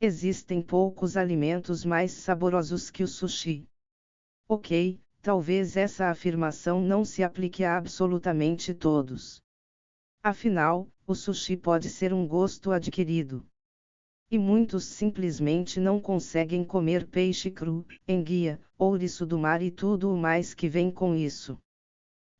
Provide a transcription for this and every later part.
Existem poucos alimentos mais saborosos que o sushi. Ok, talvez essa afirmação não se aplique a absolutamente todos. Afinal, o sushi pode ser um gosto adquirido. E muitos simplesmente não conseguem comer peixe cru, enguia, ouriço do mar e tudo o mais que vem com isso.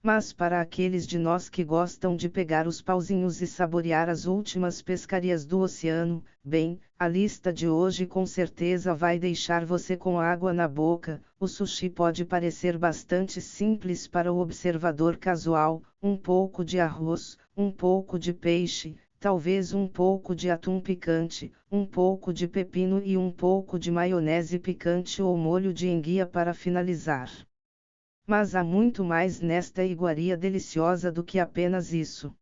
Mas para aqueles de nós que gostam de pegar os pauzinhos e saborear as últimas pescarias do oceano, bem, a lista de hoje com certeza vai deixar você com água na boca. O sushi pode parecer bastante simples para o observador casual: um pouco de arroz, um pouco de peixe, talvez um pouco de atum picante, um pouco de pepino e um pouco de maionese picante ou molho de enguia para finalizar. Mas há muito mais nesta iguaria deliciosa do que apenas isso.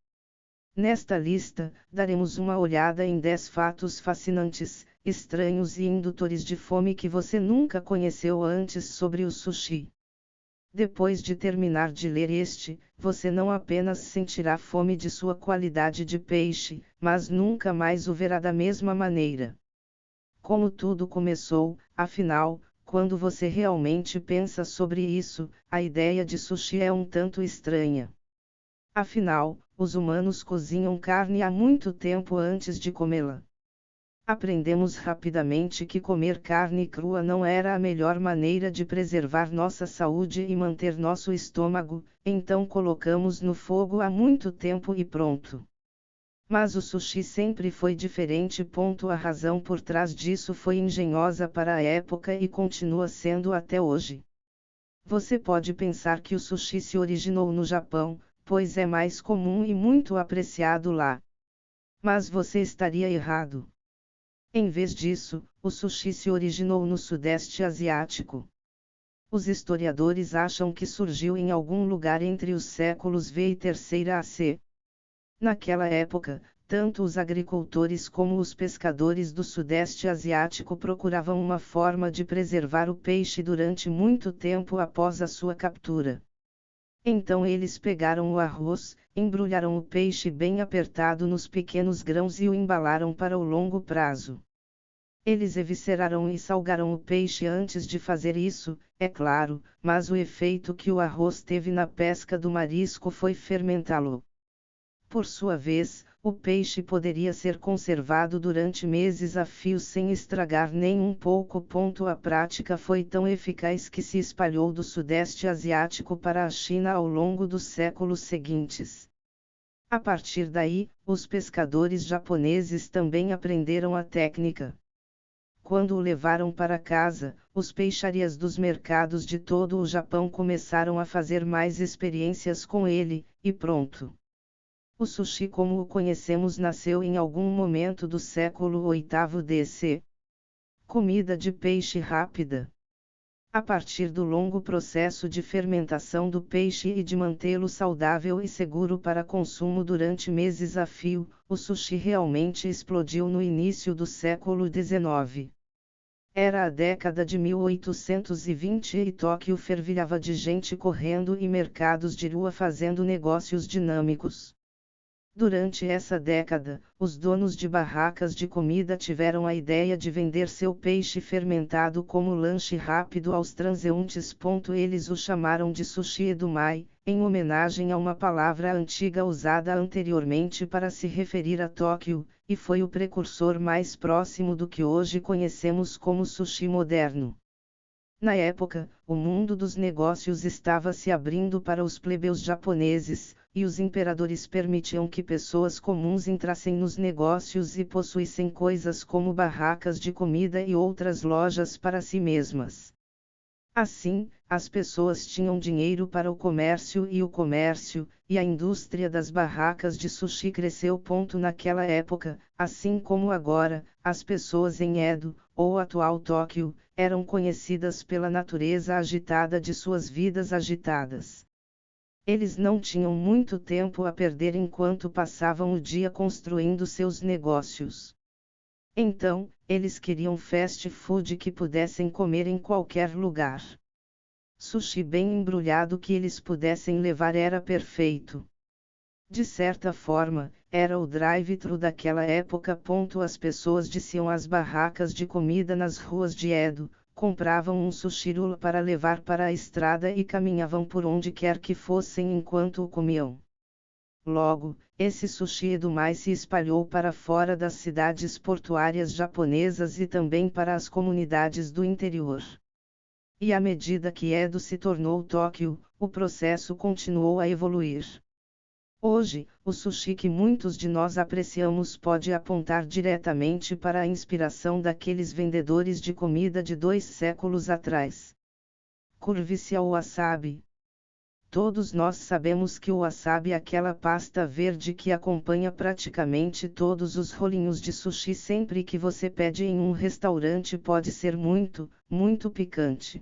Nesta lista, daremos uma olhada em 10 fatos fascinantes, estranhos e indutores de fome que você nunca conheceu antes sobre o sushi. Depois de terminar de ler você não apenas sentirá fome de sua qualidade de peixe, mas nunca mais o verá da mesma maneira. Como tudo começou, afinal, quando você realmente pensa sobre isso, a ideia de sushi é um tanto estranha. Afinal, os humanos cozinham carne há muito tempo antes de comê-la. Aprendemos rapidamente que comer carne crua não era a melhor maneira de preservar nossa saúde e manter nosso estômago, então colocamos no fogo há muito tempo e pronto. Mas o sushi sempre foi diferente. A razão por trás disso foi engenhosa para a época e continua sendo até hoje. Você pode pensar que o sushi se originou no Japão, pois é mais comum e muito apreciado lá. Mas você estaria errado. Em vez disso, o sushi se originou no Sudeste Asiático. Os historiadores acham que surgiu em algum lugar entre os séculos V e III AC. Naquela época, tanto os agricultores como os pescadores do Sudeste Asiático procuravam uma forma de preservar o peixe durante muito tempo após a sua captura. Então eles pegaram o arroz, embrulharam o peixe bem apertado nos pequenos grãos e o embalaram para o longo prazo. Eles evisceraram e salgaram o peixe antes de fazer isso, é claro, mas o efeito que o arroz teve na pesca do marisco foi fermentá-lo. Por sua vez, o peixe poderia ser conservado durante meses a fio sem estragar nem um pouco. A prática foi tão eficaz que se espalhou do Sudeste Asiático para a China ao longo dos séculos seguintes. A partir daí, os pescadores japoneses também aprenderam a técnica. Quando o levaram para casa, os peixarias dos mercados de todo o Japão começaram a fazer mais experiências com ele, e pronto. O sushi como o conhecemos nasceu em algum momento do século VIII DC. Comida de peixe rápida. A partir do longo processo de fermentação do peixe e de mantê-lo saudável e seguro para consumo durante meses a fio, o sushi realmente explodiu no início do século XIX. Era a década de 1820 e Tóquio fervilhava de gente correndo e mercados de rua fazendo negócios dinâmicos. Durante essa década, os donos de barracas de comida tiveram a ideia de vender seu peixe fermentado como lanche rápido aos transeuntes. Eles o chamaram de sushi edamame, em homenagem a uma palavra antiga usada anteriormente para se referir a Tóquio, e foi o precursor mais próximo do que hoje conhecemos como sushi moderno. Na época, o mundo dos negócios estava se abrindo para os plebeus japoneses, e os imperadores permitiam que pessoas comuns entrassem nos negócios e possuíssem coisas como barracas de comida e outras lojas para si mesmas. Assim, as pessoas tinham dinheiro para o comércio, e a indústria das barracas de sushi cresceu. Naquela época, assim como agora, as pessoas em Edo, ou atual Tóquio, eram conhecidas pela natureza agitada de suas vidas agitadas. Eles não tinham muito tempo a perder enquanto passavam o dia construindo seus negócios. Então, eles queriam fast food que pudessem comer em qualquer lugar. Sushi bem embrulhado que eles pudessem levar era perfeito. De certa forma, Era o drive-thru daquela época. As pessoas desciam às barracas de comida nas ruas de Edo, compravam um sushi roll para levar para a estrada e caminhavam por onde quer que fossem enquanto o comiam. Logo, esse sushi Edumai se espalhou para fora das cidades portuárias japonesas e também para as comunidades do interior. E à medida que Edo se tornou Tóquio, o processo continuou a evoluir. Hoje, o sushi que muitos de nós apreciamos pode apontar diretamente para a inspiração daqueles vendedores de comida de 2 séculos atrás. Curve-se ao wasabi. Todos nós sabemos que o wasabi é aquela pasta verde que acompanha praticamente todos os rolinhos de sushi sempre que você pede em um restaurante. Pode ser muito, muito picante.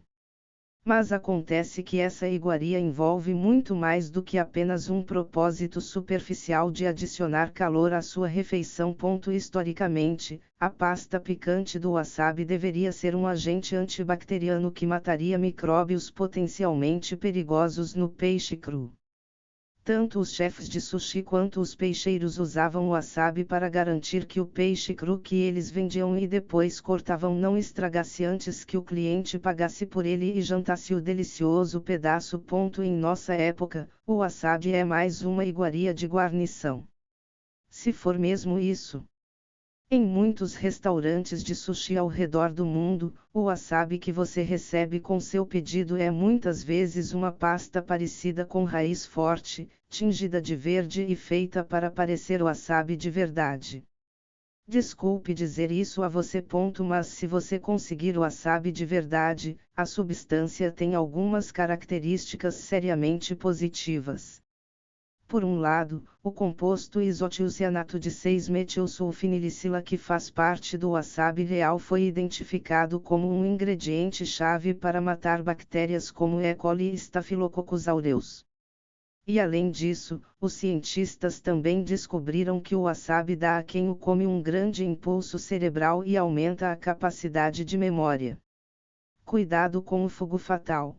Mas acontece que essa iguaria envolve muito mais do que apenas um propósito superficial de adicionar calor à sua refeição. Historicamente, a pasta picante do wasabi deveria ser um agente antibacteriano que mataria micróbios potencialmente perigosos no peixe cru. Tanto os chefes de sushi quanto os peixeiros usavam o wasabi para garantir que o peixe cru que eles vendiam e depois cortavam não estragasse antes que o cliente pagasse por ele e jantasse o delicioso pedaço. Em nossa época, o wasabi é mais uma iguaria de guarnição. Se for mesmo isso. Em muitos restaurantes de sushi ao redor do mundo, o wasabi que você recebe com seu pedido é muitas vezes uma pasta parecida com raiz forte, tingida de verde e feita para parecer wasabi de verdade. Desculpe dizer isso a você. Mas se você conseguir o wasabi de verdade, a substância tem algumas características seriamente positivas. Por um lado, o composto isotiocianato de 6-metilsulfinilicila que faz parte do wasabi real foi identificado como um ingrediente-chave para matar bactérias como E. coli e Staphylococcus aureus. E além disso, os cientistas também descobriram que o wasabi dá a quem o come um grande impulso cerebral e aumenta a capacidade de memória. Cuidado com o fogo fatal.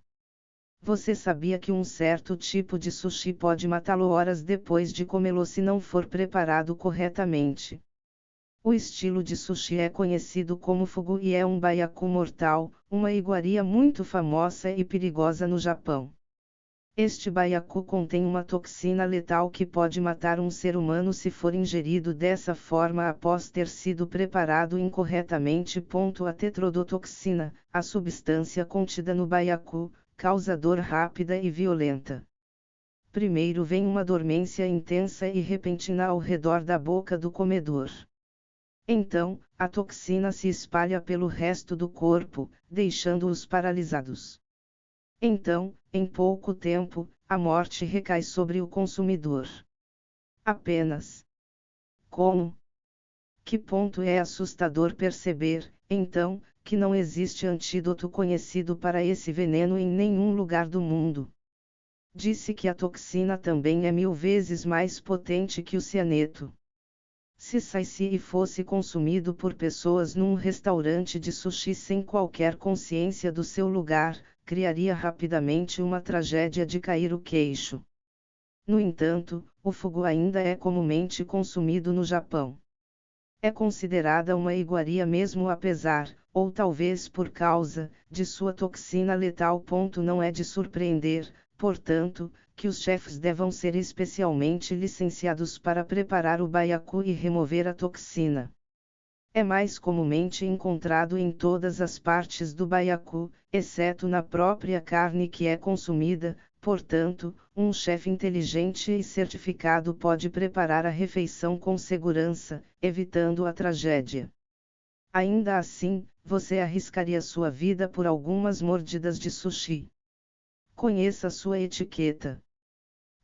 Você sabia que um certo tipo de sushi pode matá-lo horas depois de comê-lo se não for preparado corretamente? O estilo de sushi é conhecido como fugu e é um baiacu mortal, uma iguaria muito famosa e perigosa no Japão. Este baiacu contém uma toxina letal que pode matar um ser humano se for ingerido dessa forma após ter sido preparado incorretamente. A tetrodotoxina, a substância contida no baiacu, causa dor rápida e violenta. Primeiro vem uma dormência intensa e repentina ao redor da boca do comedor. Então, a toxina se espalha pelo resto do corpo, deixando-os paralisados. Então, em pouco tempo, a morte recai sobre o consumidor. Apenas. Como? Que ponto é assustador perceber, então, que não existe antídoto conhecido para esse veneno em nenhum lugar do mundo. Disse que a toxina também é 1000 vezes mais potente que o cianeto. Se saísse e fosse consumido por pessoas num restaurante de sushi sem qualquer consciência do seu lugar, criaria rapidamente uma tragédia de cair o queixo. No entanto, o fugu ainda é comumente consumido no Japão. É considerada uma iguaria mesmo apesar, ou talvez por causa, de sua toxina letal. Não é de surpreender, portanto, que os chefes devam ser especialmente licenciados para preparar o baiacu e remover a toxina. É mais comumente encontrado em todas as partes do baiacu, exceto na própria carne que é consumida. Portanto, um chefe inteligente e certificado pode preparar a refeição com segurança, evitando a tragédia. Ainda assim, você arriscaria sua vida por algumas mordidas de sushi. Conheça sua etiqueta.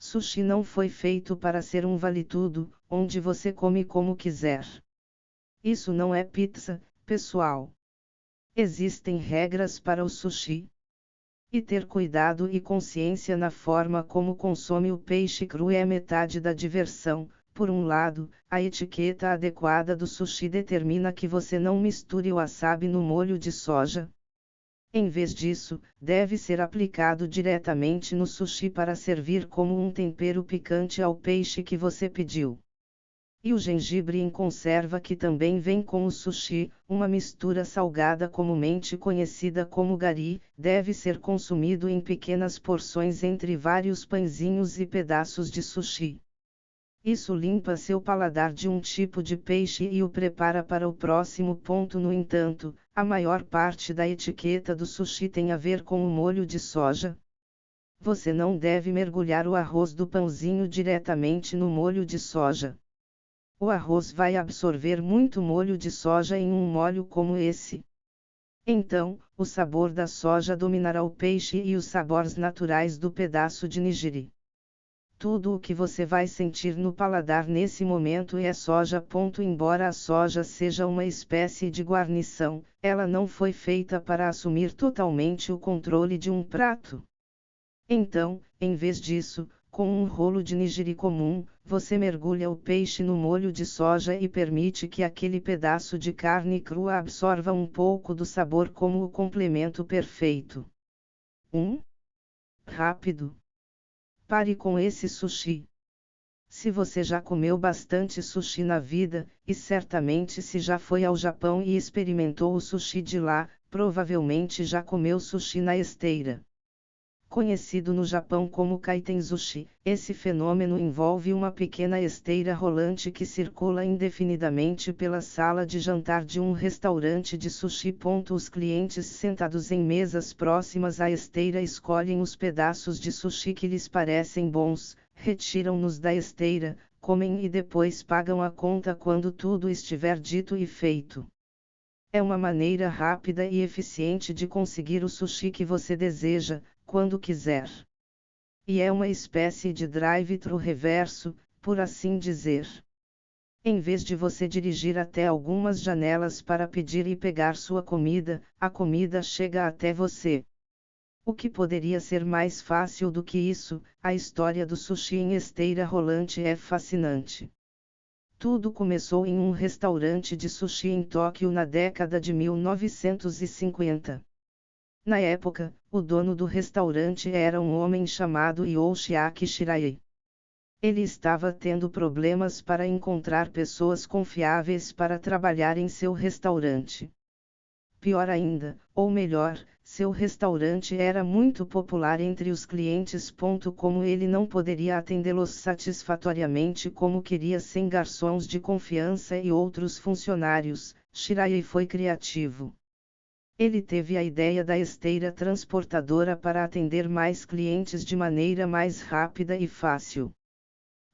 Sushi não foi feito para ser um vale-tudo, onde você come como quiser. Isso não é pizza, pessoal. Existem regras para o sushi. E ter cuidado e consciência na forma como consome o peixe cru é metade da diversão. Por um lado, a etiqueta adequada do sushi determina que você não misture o wasabi no molho de soja. Em vez disso, deve ser aplicado diretamente no sushi para servir como um tempero picante ao peixe que você pediu. E o gengibre em conserva que também vem com o sushi, uma mistura salgada comumente conhecida como gari, deve ser consumido em pequenas porções entre vários pãezinhos e pedaços de sushi. Isso limpa seu paladar de um tipo de peixe e o prepara para o próximo ponto. No entanto, a maior parte da etiqueta do sushi tem a ver com o molho de soja. Você não deve mergulhar o arroz do pãozinho diretamente no molho de soja. O arroz vai absorver muito molho de soja em um molho como esse. Então, o sabor da soja dominará o peixe e os sabores naturais do pedaço de nigiri. Tudo o que você vai sentir no paladar nesse momento é soja. Embora a soja seja uma espécie de guarnição, ela não foi feita para assumir totalmente o controle de um prato. Então, em vez disso, com um rolo de nigiri comum, você mergulha o peixe no molho de soja e permite que aquele pedaço de carne crua absorva um pouco do sabor como o complemento perfeito. Rápido. Pare com esse sushi. Se você já comeu bastante sushi na vida, e certamente se já foi ao Japão e experimentou o sushi de lá, provavelmente já comeu sushi na esteira. Conhecido no Japão como kaiten sushi, esse fenômeno envolve uma pequena esteira rolante que circula indefinidamente pela sala de jantar de um restaurante de sushi. Os clientes sentados em mesas próximas à esteira escolhem os pedaços de sushi que lhes parecem bons, retiram-nos da esteira, comem e depois pagam a conta quando tudo estiver dito e feito. É uma maneira rápida e eficiente de conseguir o sushi que você deseja, quando quiser. E é uma espécie de drive-thru reverso, por assim dizer. Em vez de você dirigir até algumas janelas para pedir e pegar sua comida, a comida chega até você. O que poderia ser mais fácil do que isso? A história do sushi em esteira rolante é fascinante. Tudo começou em um restaurante de sushi em Tóquio na década de 1950. Na época, o dono do restaurante era um homem chamado Yoshiaki Shirai. Ele estava tendo problemas para encontrar pessoas confiáveis para trabalhar em seu restaurante. Pior ainda, ou melhor, seu restaurante era muito popular entre os clientes. Como ele não poderia atendê-los satisfatoriamente como queria sem garçons de confiança e outros funcionários, Shirai foi criativo. Ele teve a ideia da esteira transportadora para atender mais clientes de maneira mais rápida e fácil.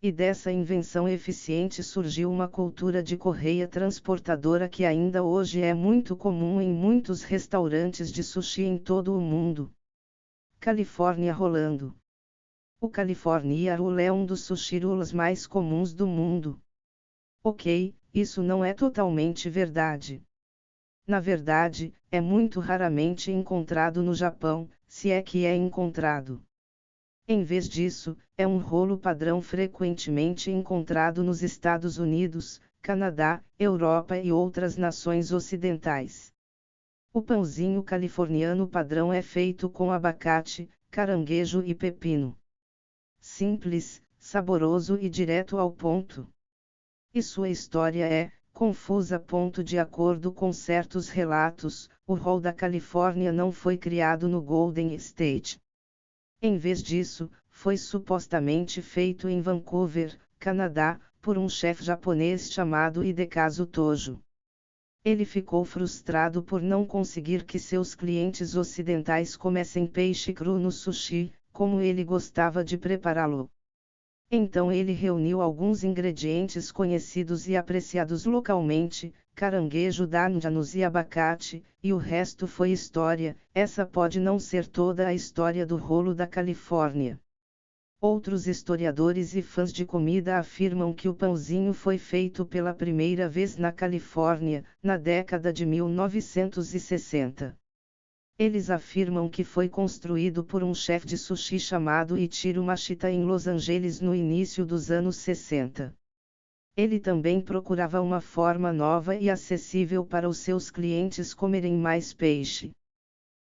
E dessa invenção eficiente surgiu uma cultura de correia transportadora que ainda hoje é muito comum em muitos restaurantes de sushi em todo o mundo. Califórnia rolando. O California Roll é um dos sushi rolls mais comuns do mundo. Ok, isso não é totalmente verdade. Na verdade, é muito raramente encontrado no Japão, se é que é encontrado. Em vez disso, é um rolo padrão frequentemente encontrado nos Estados Unidos, Canadá, Europa e outras nações ocidentais. O pãozinho californiano padrão é feito com abacate, caranguejo e pepino. Simples, saboroso e direto ao ponto. E sua história é confusa. De acordo com certos relatos, o roll da Califórnia não foi criado no Golden State. Em vez disso, foi supostamente feito em Vancouver, Canadá, por um chefe japonês chamado Hidekazu Tojo. Ele ficou frustrado por não conseguir que seus clientes ocidentais comessem peixe cru no sushi, como ele gostava de prepará-lo. Então ele reuniu alguns ingredientes conhecidos e apreciados localmente, caranguejo danjanus e abacate, e o resto foi história. Essa pode não ser toda a história do rolo da Califórnia. Outros historiadores e fãs de comida afirmam que o pãozinho foi feito pela primeira vez na Califórnia, na década de 1960. Eles afirmam que foi construído por um chefe de sushi chamado Ichiro Mashita em Los Angeles no início dos anos 60. Ele também procurava uma forma nova e acessível para os seus clientes comerem mais peixe.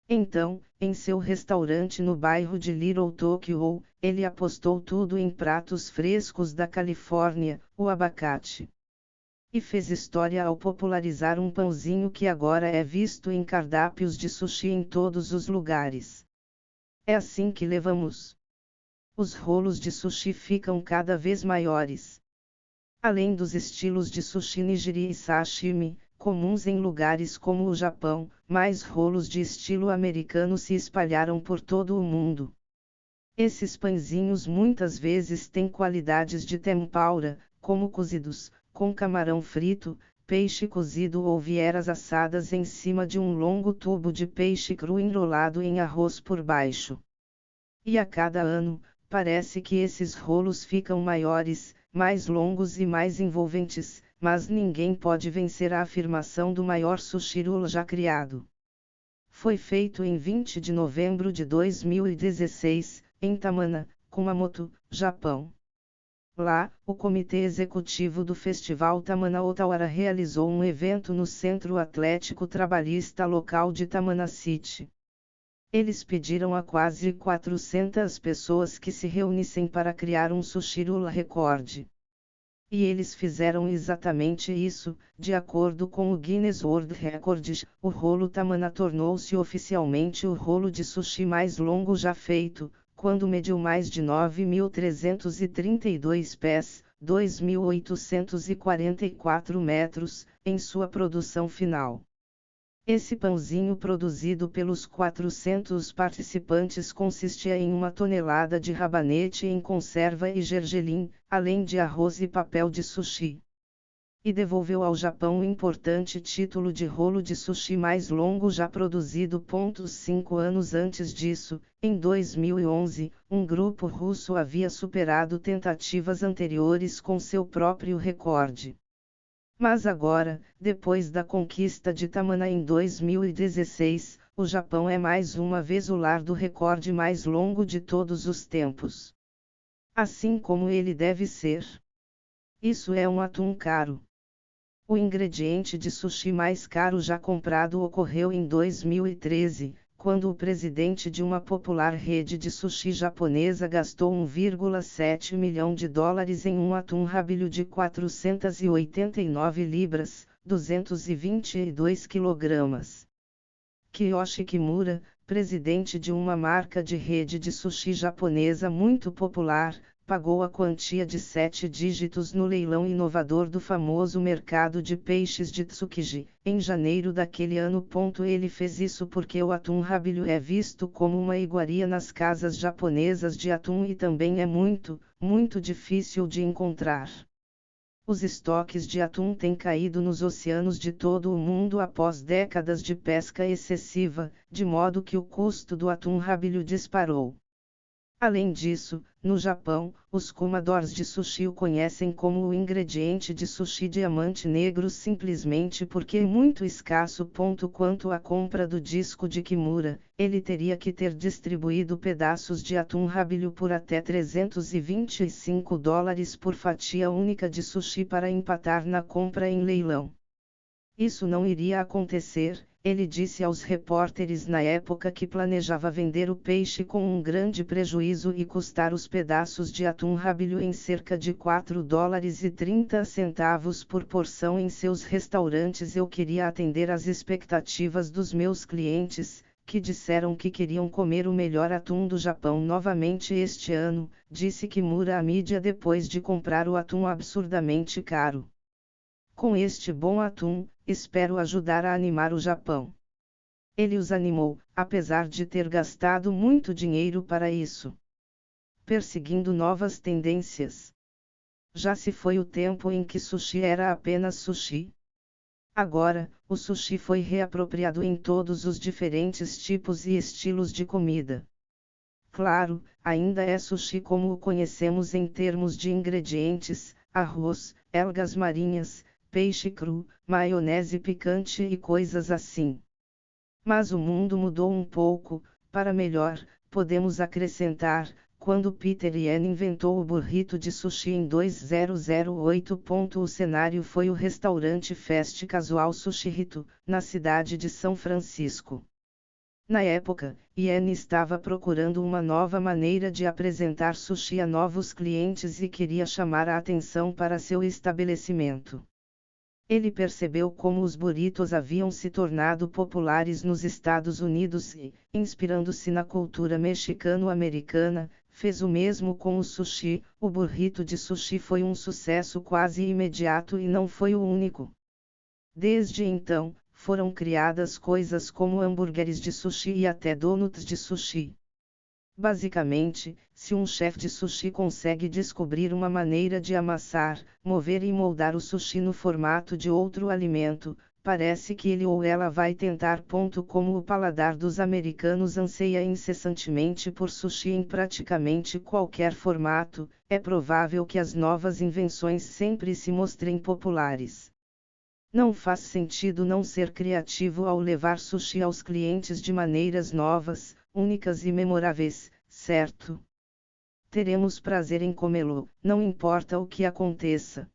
Então, em seu restaurante no bairro de Little Tokyo, ele apostou tudo em pratos frescos da Califórnia, o abacate. E fez história ao popularizar um pãozinho que agora é visto em cardápios de sushi em todos os lugares. É assim que levamos. Os rolos de sushi ficam cada vez maiores. Além dos estilos de sushi nigiri e sashimi, comuns em lugares como o Japão, mais rolos de estilo americano se espalharam por todo o mundo. Esses pãezinhos muitas vezes têm qualidades de tempura, como cozidos, com camarão frito, peixe cozido ou vieras assadas em cima de um longo tubo de peixe cru enrolado em arroz por baixo. E a cada ano, parece que esses rolos ficam maiores, mais longos e mais envolventes, mas ninguém pode vencer a afirmação do maior sushi roll já criado. Foi feito em 20 de novembro de 2016, em Tamana, Kumamoto, Japão. Lá, o comitê executivo do Festival Tamana Otawara realizou um evento no Centro Atlético Trabalhista local de Tamana City. Eles pediram a quase 400 pessoas que se reunissem para criar um sushi roll recorde. E eles fizeram exatamente isso, de acordo com o Guinness World Records, o rolo Tamana tornou-se oficialmente o rolo de sushi mais longo já feito, quando mediu mais de 9.332 pés, 2.844 metros, em sua produção final. Esse pãozinho produzido pelos 400 participantes consistia em 1 tonelada de rabanete em conserva e gergelim, além de arroz e papel de sushi. E devolveu ao Japão o importante título de rolo de sushi mais longo já produzido. 5 anos antes disso, em 2011, um grupo russo havia superado tentativas anteriores com seu próprio recorde. Mas agora, depois da conquista de Tamana em 2016, o Japão é mais uma vez o lar do recorde mais longo de todos os tempos. Assim como ele deve ser. Isso é um atum caro. O ingrediente de sushi mais caro já comprado ocorreu em 2013, quando o presidente de uma popular rede de sushi japonesa gastou 1,7 milhão de dólares em um atum rabilho de 489 libras, 222 quilogramas. Kiyoshi Kimura, presidente de uma marca de rede de sushi japonesa muito popular, pagou a quantia de 7 dígitos no leilão inovador do famoso mercado de peixes de Tsukiji, em janeiro daquele ano. Ele fez isso porque o atum rabilho é visto como uma iguaria nas casas japonesas de atum e também é muito, muito difícil de encontrar. Os estoques de atum têm caído nos oceanos de todo o mundo após décadas de pesca excessiva, de modo que o custo do atum rabilho disparou. Além disso, no Japão, os comadores de sushi o conhecem como o ingrediente de sushi diamante negro simplesmente porque é muito escasso. Quanto à compra do disco de Kimura, ele teria que ter distribuído pedaços de atum rabilho por até $325 por fatia única de sushi para empatar na compra em leilão. Isso não iria acontecer, ele disse aos repórteres na época que planejava vender o peixe com um grande prejuízo e custar os pedaços de atum rabilho em cerca de $4,30 por porção em seus restaurantes. Eu queria atender às expectativas dos meus clientes, que disseram que queriam comer o melhor atum do Japão novamente este ano, disse Kimura à mídia depois de comprar o atum absurdamente caro. Com este bom atum, espero ajudar a animar o Japão. Ele os animou, apesar de ter gastado muito dinheiro para isso. Perseguindo novas tendências. Já se foi o tempo em que sushi era apenas sushi. Agora, o sushi foi reapropriado em todos os diferentes tipos e estilos de comida. Claro, ainda é sushi como o conhecemos em termos de ingredientes, arroz, algas marinhas, peixe cru, maionese picante e coisas assim. Mas o mundo mudou um pouco, para melhor, podemos acrescentar, quando Peter Yan inventou o burrito de sushi em 2008. O cenário foi o restaurante Fast Casual Sushihito, na cidade de São Francisco. Na época, Ian estava procurando uma nova maneira de apresentar sushi a novos clientes e queria chamar a atenção para seu estabelecimento. Ele percebeu como os burritos haviam se tornado populares nos Estados Unidos e, inspirando-se na cultura mexicano-americana, fez o mesmo com o sushi. O burrito de sushi foi um sucesso quase imediato e não foi o único. Desde então, foram criadas coisas como hambúrgueres de sushi e até donuts de sushi. Basicamente, se um chefe de sushi consegue descobrir uma maneira de amassar, mover e moldar o sushi no formato de outro alimento, parece que ele ou ela vai tentar. Como o paladar dos americanos anseia incessantemente por sushi em praticamente qualquer formato, é provável que as novas invenções sempre se mostrem populares. Não faz sentido não ser criativo ao levar sushi aos clientes de maneiras novas, únicas e memoráveis, certo? Teremos prazer em comê-lo, não importa o que aconteça.